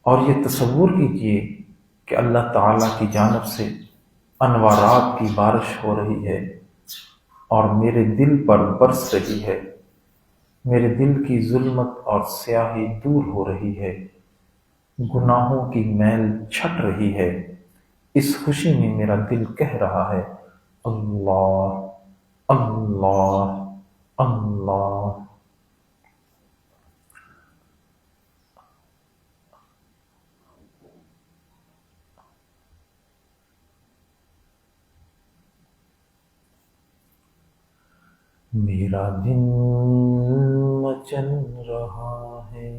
اور یہ تصور کیجیے کہ اللہ تعالیٰ کی جانب سے انوارات کی بارش ہو رہی ہے اور میرے دل پر برس رہی ہے، میرے دل کی ظلمت اور سیاہی دور ہو رہی ہے، گناہوں کی میل چھٹ رہی ہے۔ اس خوشی میں میرا دل کہہ رہا ہے اللہ اللہ اللہ۔ میرا دن مچل رہا ہے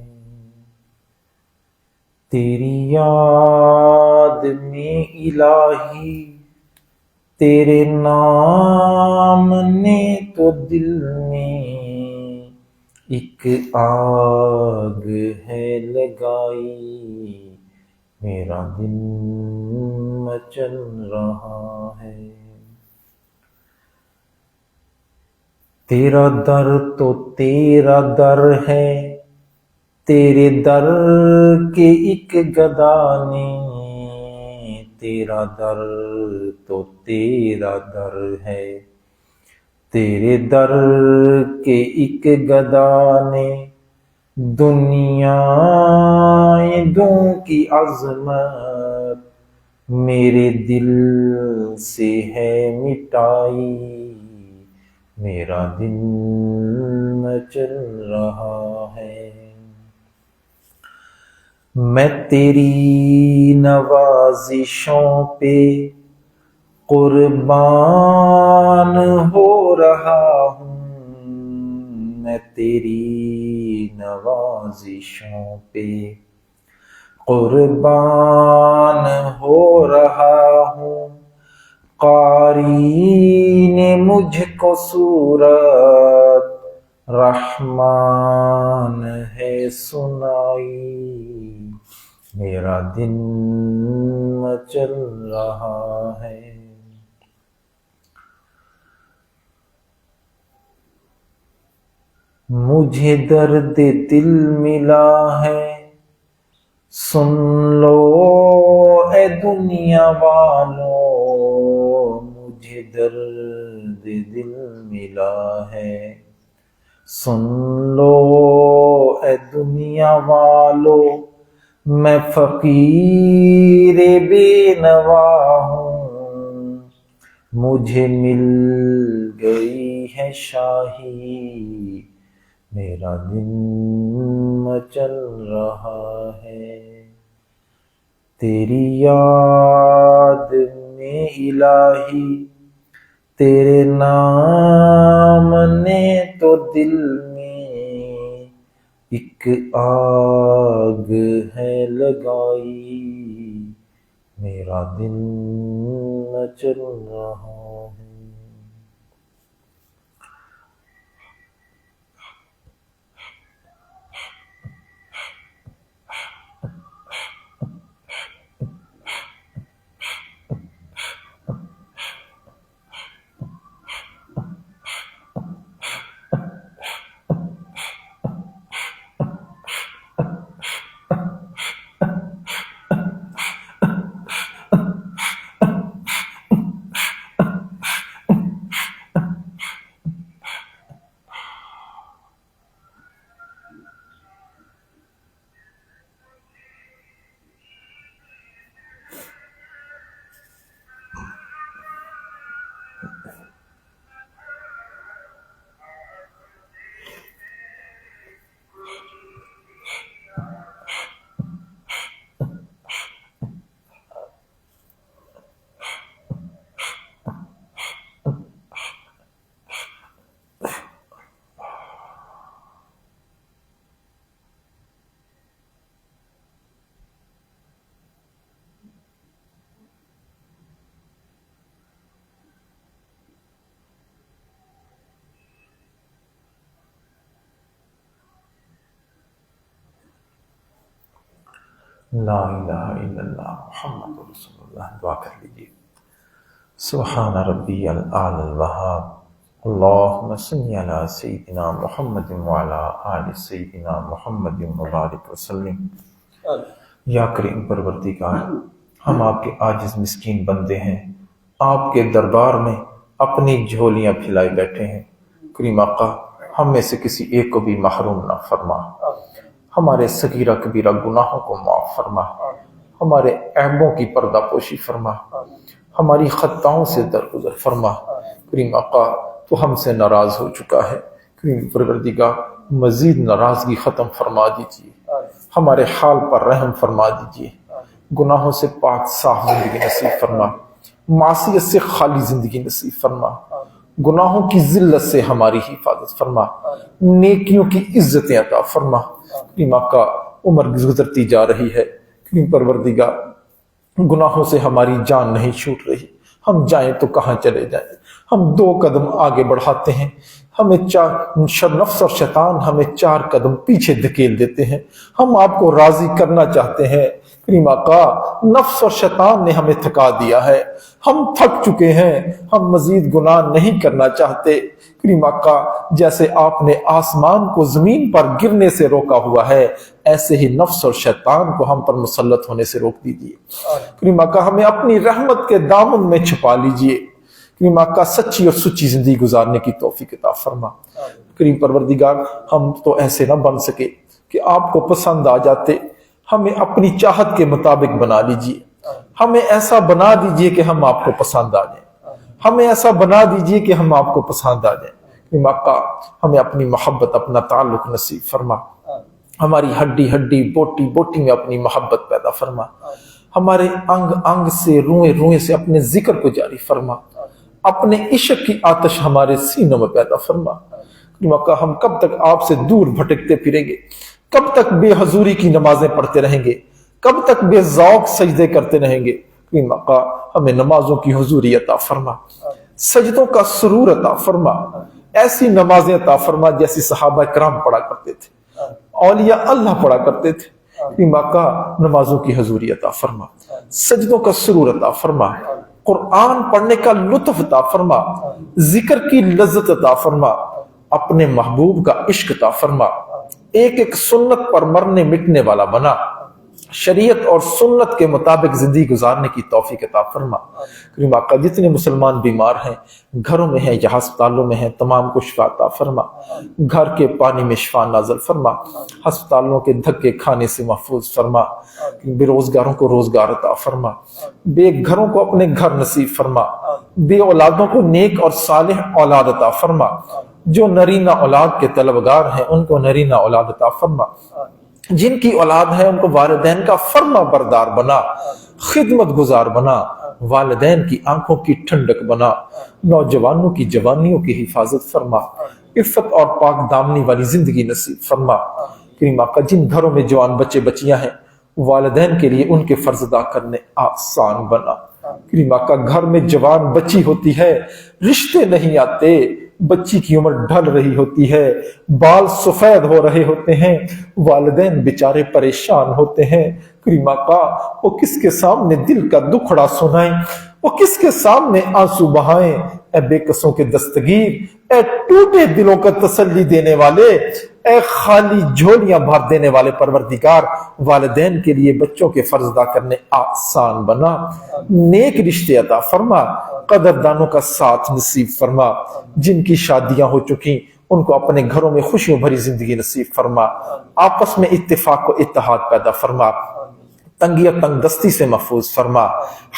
تیری یاد میں الہی، تیرے نام نے تو دل میں ایک آگ ہے لگائی، میرا دل مچل رہا ہے۔ تیرا در تو تیرا در ہے، تیرے در کے ایک گدا نے، تیرا در تو تیرا در ہے، تیرے در کے ایک گدا نے دنیا دوں کی عظمت میرے دل سے ہے مٹائی، میرا دل مچل رہا ہے۔ میں تیری نوازشوں پہ قربان ہو رہا ہوں، میں تیری نوازشوں پہ قربان ہو رہا ہوں۔ قاری نے مجھ کو صورت رحمان ہے سنائی، میرا دل مچل رہا ہے۔ مجھے درد دل ملا ہے، سن لو اے دنیا والو، مجھے درد دل ملا ہے، سن لو اے دنیا والو، میں فقیر بے نوا ہوں، مجھے مل گئی ہے شاہی، میرا دل مچل رہا ہے۔ تیری یاد میں الہی، تیرے نام نے تو دل میں ایک آگ ہے لگائی، میرا دل مچل رہا ہے۔ لا الہ الا اللہ محمد رسول اللہ. دعا کر لیجیے. سبحان ربی الاعلی الوہاب. اللہم صلی علی سیدنا محمد وعلی آل سیدنا محمد مبارک وسلم. یا کریم پروردگار، ہم آپ کے عاجز مسکین بندے ہیں، آپ کے دربار میں اپنی جھولیاں پھیلائے بیٹھے ہیں. کریم آقا، ہم میں سے کسی ایک کو بھی محروم نہ فرما. ہمارے صغیرہ کبیرہ گناہوں کو معاف فرما. ہمارے عیبوں کی پردہ پوشی فرما. ہماری خطاؤں سے درگزر فرما. کریم آقا، تو ہم سے ناراض ہو چکا ہے. کریم پروردگار، مزید ناراضگی ختم فرما دیجیے. ہمارے حال پر رحم فرما دیجیے. گناہوں سے پاک صاف زندگی نصیب فرما. معصیت سے خالی زندگی نصیب فرما. گناہوں کی ذلت سے ہماری حفاظت فرما. نیکیوں کی عزتیں عطا فرما. کریم آقا، عمر گزرتی جا رہی ہے. کریم پروردگار، گناہوں سے ہماری جان نہیں چھوٹ رہی. ہم جائیں تو کہاں چلے جائیں؟ ہم 2 قدم آگے بڑھاتے ہیں، ہمیں نفس اور شیطان ہمیں 4 قدم پیچھے دھکیل دیتے ہیں. ہم آپ کو راضی کرنا چاہتے ہیں. کریم آقا، نفس اور شیطان نے ہمیں تھکا دیا ہے. ہم تھک چکے ہیں. ہم مزید گناہ نہیں کرنا چاہتے. کریم آقا، جیسے آپ نے آسمان کو زمین پر گرنے سے روکا ہوا ہے، ایسے ہی نفس اور شیطان کو ہم پر مسلط ہونے سے روک دیجیے. کریم آقا، ہمیں اپنی رحمت کے دامن میں چھپا لیجیے. کریم آقا، سچی اور سچی زندگی گزارنے کی توفیق عطا فرما. کریم پروردگار، ہم تو ایسے نہ بن سکے کہ آپ کو پسند آ جاتے. ہمیں اپنی چاہت کے مطابق بنا لیجیے. ہمیں ایسا بنا دیجیے کہ ہم آپ کو پسند آ جائیں. ہمیں ایسا بنا دیجیے کہ ہم آپ کو پسند آ جائیں. کریم آقا، ہمیں اپنی محبت، اپنا تعلق نصیب فرما. ہماری ہڈی ہڈی بوٹی بوٹی میں اپنی محبت پیدا فرما. ہمارے انگ انگ سے، روئیں روئیں سے اپنے ذکر کو جاری فرما. اپنے عشق کی آتش ہمارے سینوں میں پیدا فرما. کریم آقا، ہم کب تک آپ سے دور بھٹکتے پھریں گے؟ کب تک بے حضوری کی نمازیں پڑھتے رہیں گے؟ کب تک بے ذوق سجدے کرتے رہیں گے؟ کریم آقا، ہمیں نمازوں کی حضوری عطا فرما. سجدوں کا سرور عطا فرما. ایسی نمازیں عطا فرما جیسی صحابہ کرام پڑھا کرتے تھے، اولیاء اللہ پڑھا کرتے تھے. کریم آقا، نمازوں کی حضوری عطا فرما. سجدوں کا سرور عطا فرما. قرآن پڑھنے کا لطف عطا فرما. ذکر کی لذت عطا فرما. اپنے محبوب کا عشق عطا فرما. ایک ایک سنت پر مرنے مٹنے والا بنا. شریعت اور سنت کے مطابق زندگی گزارنے کی توفیق عطا فرما. کریم آقا، جتنے مسلمان بیمار ہیں، گھروں میں ہیں یا ہسپتالوں میں ہیں، تمام کو شفا عطا فرما. گھر کے پانی میں شفا نازل فرما. ہسپتالوں کے دھکے کھانے سے محفوظ فرما. بے روزگاروں کو روزگار عطا فرما. بے گھروں کو اپنے گھر نصیب فرما. بے اولادوں کو نیک اور صالح اولاد عطا فرما. جو نرینہ اولاد کے طلبگار ہیں، ان کو نرینہ اولاد عطا فرما. جن کی اولاد ہے، ان کو والدین کا فرما بردار بنا. خدمت گزار بنا. والدین کی آنکھوں کی ٹھنڈک بنا. نوجوانوں کی جوانیوں کی حفاظت فرما. عفت اور پاک دامنی والی زندگی نصیب فرما. کریم آقا، جن گھروں میں جوان بچے بچیاں ہیں، والدین کے لیے ان کے فرض ادا کرنے آسان بنا. کریم آقا، گھر میں جوان بچی ہوتی ہے، رشتے نہیں آتے. بچی کی عمر ڈھل رہی ہوتی ہے، بال سفید ہو رہے ہوتے ہیں، والدین بیچارے پریشان ہوتے ہیں. کریم آقا، وہ کس کے سامنے دل کا دکھڑا سنائیں؟ وہ کس کے سامنے آنسو بہائیں؟ اے بے قصوں کے دستگیر، اے ٹوٹے دلوں کا تسلی دینے والے، اے خالی جھولیاں بھر دینے والے پروردگار، والدین کے لیے بچوں کے فرض ادا کرنے آسان بنا. نیک رشتے عطا فرما. قدردانوں کا ساتھ نصیب فرما. جن کی شادیاں ہو چکی، ان کو اپنے گھروں میں خوشیوں بھری زندگی نصیب فرما. آپس میں اتفاق و اتحاد پیدا فرما. تنگی اور تنگ دستی سے محفوظ فرما.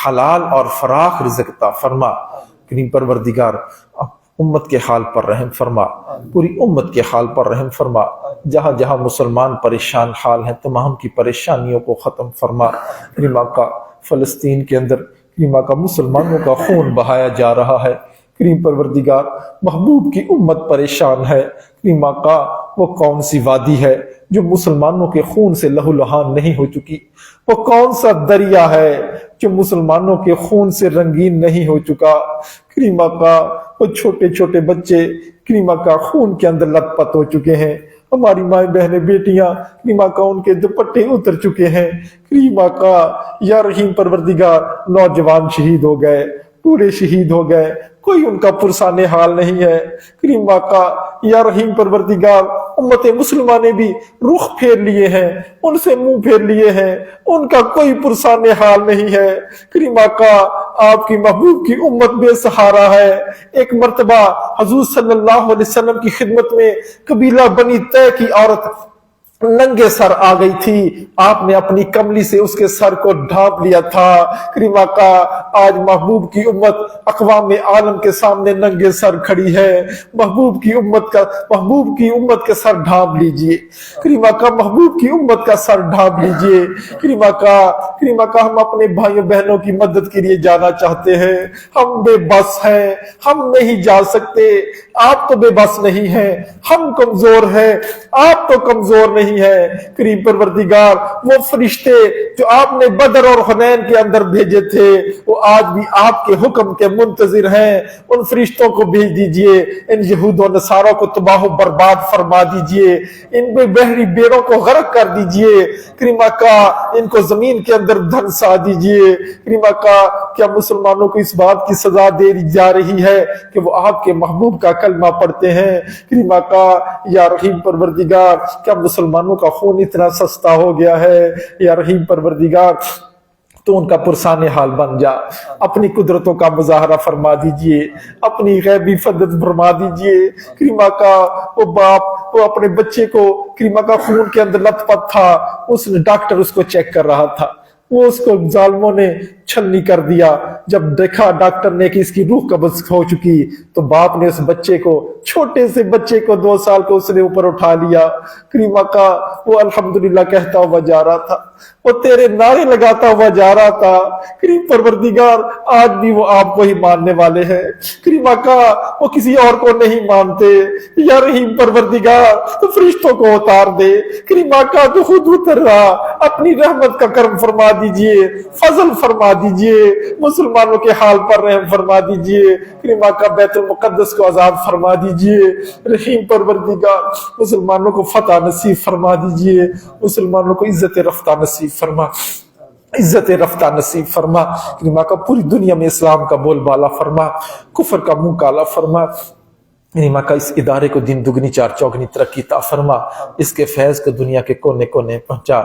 حلال اور فراخ رزق عطا فرما. کریم پروردگار، امت کے حال پر رحم فرما. پوری امت کے حال پر رحم فرما. جہاں جہاں مسلمان پریشان حال ہیں، تمام کی پریشانیوں کو ختم فرما. کریم آقا، فلسطین کے اندر کریم آقا مسلمانوں کا خون بہایا جا رہا ہے. کریم پروردگار، محبوب کی امت پریشان ہے. کریم آقا، وہ کون سی وادی ہے جو مسلمانوں کے خون سے لہو لہان نہیں ہو چکی؟ وہ کون سا دریا ہے جو مسلمانوں کے خون سے رنگین نہیں ہو چکا؟ کریم آقا، وہ چھوٹے چھوٹے بچے کریم آقا خون کے اندر لت پت ہو چکے ہیں. ہماری مائیں بہنیں بیٹیاں کریم آقا ان کے دوپٹے اتر چکے ہیں کریم آقا یا رحیم پروردگار، نوجوان شہید ہو گئے، پورے شہید ہو گئے، کوئی ان کا پرسان حال نہیں ہے کریم آقا یا رحیم پروردگار۔ امت مسلمہ نے بھی رخ پھیر لیے ہیں، ان سے منہ پھیر لیے ہیں، ان کا کوئی پرسان حال نہیں ہے کریم آقا۔ آپ کی محبوب کی امت بے سہارا ہے۔ ایک مرتبہ حضور صلی اللہ علیہ وسلم کی خدمت میں قبیلہ بنی طے کی عورت ننگے سر آ گئی تھی، آپ نے اپنی کملی سے اس کے سر کو ڈھانپ لیا تھا کریم آقا۔ آج محبوب کی امت اقوام عالم کے سامنے ننگے سر کھڑی ہے، محبوب کی امت کے سر ڈھانپ لیجئے کریم آقا، محبوب کی امت کا سر ڈھانپ لیجئے کریم آقا۔ ہم اپنے بھائیوں بہنوں کی مدد کے لیے جانا چاہتے ہیں، ہم بے بس ہیں، ہم نہیں جا سکتے۔ آپ تو بے بس نہیں ہیں، ہم کمزور ہیں، آپ تو کمزور نہیں ہے کریم پروردگار۔ وہ فرشتے جو آپ نے بدر اور حنین کے اندر بھیجے تھے وہ آج بھی آپ کے حکم کے منتظر ہیں، ان فرشتوں کو بھیج دیجئے، ان یہود و نصاروں کو تباہ و برباد فرما دیجئے، ان میں بحری بیڑوں کو غرق کر دیجئے کریم آقا، ان کو زمین کے اندر دھنسا دیجئے کریم آقا۔ کیا مسلمانوں کو اس بات کی سزا دے جا رہی ہے کہ وہ آپ کے محبوب کا کلمہ پڑھتے ہیں کریم آقا یا رحیم پروردگار؟ کیا مسلمانوں کا خون اتنا سستا ہو گیا ہے یا رحیم پروردگار؟ تو ان کا پرسان حال بن جا، اپنی قدرتوں کا مظاہرہ فرما دیجئے، اپنی غیبی فضل فرما دیجئے کریم آقا۔ وہ باپ وہ اپنے بچے کو کریم آقا خون کے اندر لت پت تھا، اس نے ڈاکٹر اس کو چیک کر رہا تھا، وہ اس کو ظالموں نے چھلنی کر دیا۔ جب دیکھا ڈاکٹر نے کہ اس کی روح قبض ہو چکی تو باپ نے اس بچے کو، چھوٹے سے بچے کو 2 سال کو اس نے اوپر اٹھا لیا کریم آقا۔ وہ الحمدللہ کہتا ہوا جا رہا تھا، وہ تیرے نعرے لگاتا ہوا جا رہا تھا کریم پروردگار۔ آج بھی وہ آپ کو ہی ماننے والے ہیں کریم آقا، وہ کسی اور کو نہیں مانتے یا رحیم پروردگار۔ تو فرشتوں کو اتار دے کریم آقا، تو خود اتر رہا، اپنی رحمت کا کرم فرما دیجئے، فضل فرما دیجئے، مسلمانوں کے حال پر رحم فرما دیجئے کریم آقا۔ بیت المقدس کو آزاد فرما دیجئے رحیم پروردگار، مسلمانوں کو فتح نصیب فرما دیجئے، مسلمانوں کو عزت رفتہ نصیب فرما، عزت رفتہ نصیب فرما کریم آقا۔ پوری دنیا میں اسلام کا بول بالا فرما، کفر کا منہ کالا فرما کریم آقا۔ اس ادارے کو دن دگنی چار چوگنی ترقی عطا فرما، اس کے فیض کو دنیا کے کونے کونے پہنچا،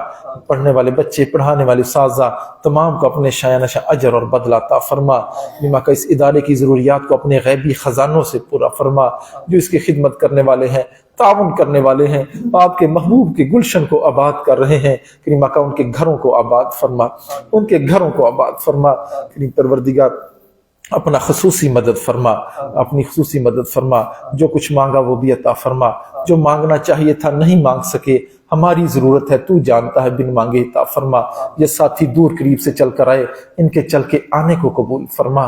پڑھنے والے بچے، پڑھانے والے اساتذہ تمام کو اپنے شایع نشہ اجر اور بدلہ عطا فرما کریم آقا۔ اس ادارے کی ضروریات کو اپنے غیبی خزانوں سے پورا فرما، جو اس کی خدمت کرنے والے ہیں، تعاون کرنے والے ہیں، آپ کے محبوب کے گلشن کو آباد کر رہے ہیں کریم آقا، ان کے گھروں کو آباد فرما، ان کے گھروں کو آباد فرما کریم پروردگار۔ اپنا خصوصی مدد فرما، اپنی خصوصی مدد فرما، جو کچھ مانگا وہ بھی عطا فرما، جو مانگنا چاہیے تھا نہیں مانگ سکے، ہماری ضرورت ہے تو جانتا ہے، بن مانگے عطا فرما۔ یہ ساتھی دور قریب سے چل کر آئے، ان کے چل کے آنے کو قبول فرما،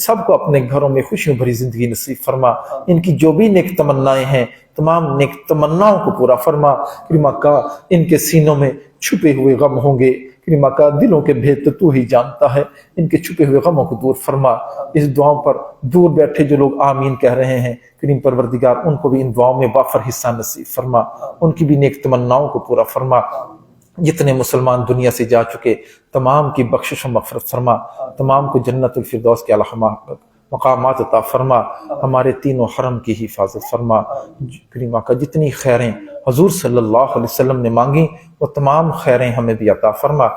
سب کو اپنے گھروں میں خوشیوں بھری زندگی نصیب فرما، ان کی جو بھی نیک تمنائیں ہیں تمام نیک تمناؤں کو پورا فرما کریم آقا۔ ان کے سینوں میں چھپے ہوئے غم ہوں گے کریم آقا، دلوں کے بھید تو ہی جانتا ہے، ان کے چھپے ہوئے غموں کو دور فرما۔ اس دعاؤں پر دور بیٹھے جو لوگ آمین کہہ رہے ہیں کریم پروردگار، ان کو بھی ان دعاؤں میں وافر حصہ نصیب فرما، ان کی بھی نیک تمناؤں کو پورا فرما۔ جتنے مسلمان دنیا سے جا چکے تمام کی بخشش و مغفرت فرما، تمام کو جنت الفردوس کے اعلیٰ مقامات عطا فرما، ہمارے تینوں حرم کی حفاظت فرما کریم آقا۔ جتنی خیریں حضور صلی اللہ علیہ وسلم نے مانگی وہ تمام خیریں ہمیں بھی عطا فرما،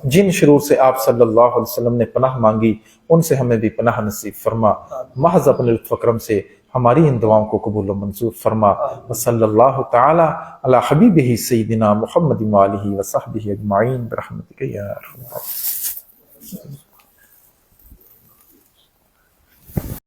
جن شرور سے آپ صلی اللہ علیہ وسلم نے پناہ مانگی ان سے ہمیں بھی پناہ نصیب فرما۔ محض اپنے لطف و کرم سے ہماری ان دعاؤں کو قبول و منظور فرما۔ وصلی اللہ تعالی علی حبیبہ سیدنا محمد وآلہ وصحبہ اجمعین برحمتک یا ارحم الراحمین۔